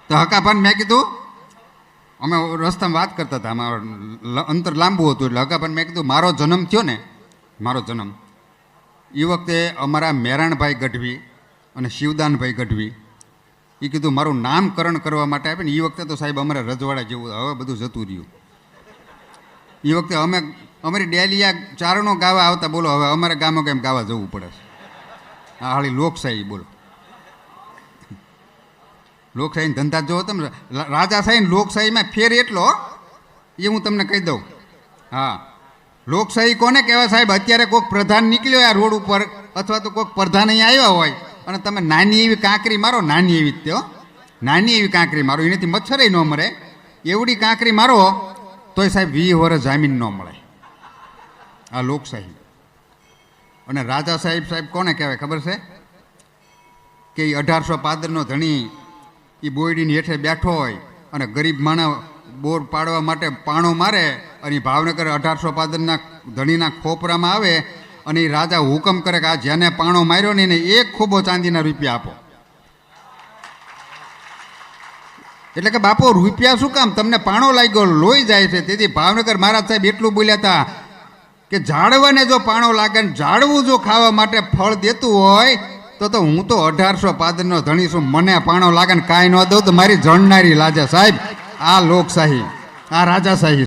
તો હકાભાન મેં કીધું, અમે રસ્તામાં વાત કરતા હતા, અમારું અંતર લાંબુ હતું, એટલે હકાભાન મેં કીધું મારો જન્મ થયો ને, મારો જન્મ એ વખતે અમારા મેરાણભાઈ ગઢવી અને શિવદાનભાઈ ગઢવી એ કીધું મારું નામકરણ કરવા માટે આપે ને. એ વખતે તો સાહેબ અમારે રજવાડા જેવું, હવે બધું જતું રહ્યું. એ વખતે અમે અમારી ડેલિયા ચારણો ગાવા આવતા, બોલો હવે અમારે ગામો કેમ ગાવા જવું પડે છે. આ હાળી લોકશાહી, બોલો લોકશાહી ધંધા જોવો તમે. રાજાશાહી ને લોકશાહીમાં ફેર એટલો, એ હું તમને કહી દઉં. હા, લોકશાહી કોને કહેવાય સાહેબ? અત્યારે કોઈક પ્રધાન નીકળ્યો આ રોડ ઉપર, અથવા તો કોઈક પ્રધાન અહીંયા આવ્યા હોય અને તમે નાની એવી કાંકરી મારો, નાની એવી જ નાની એવી કાંકરી મારો, એનાથી મચ્છરે ન મરે એવડી કાંકરી મારો તોય સાહેબ 20 વર્ષ જામીન ન મળે. આ લોકશાહી. અને રાજા સાહેબ કોને કહેવાય ખબર છે? કે એ 1805 ધણી એ બોયડીની હેઠે બેઠો હોય અને ગરીબ માણસ બોર પાડવા માટે પાણો મારે અને ભાવનગર 1805 ધણીના ખોપરામાં આવે અને એ રાજા હુકમ કરે કે આ જેને પાણો માર્યો ને એને 1 ખોબો ચાંદીના રૂપિયા આપો. એટલે કે બાપો રૂપિયા શું કામ? તમને પાણો લાગ્યો, લોહી જાય છે. તેથી ભાવનગર મહારાજ સાહેબ એટલું બોલ્યા હતા કે ઝાડવાને જો પાણો લાગે ને ઝાડવું જો ખાવા માટે ફળ દેતું હોય તો હું તો 1805 ધણી છું. મને પાણો લાગે ને કાંઈ ન દઉં તો મારી જણનારી લાજે સાહેબ. આ લોકશાહી, આ રાજાશાહી.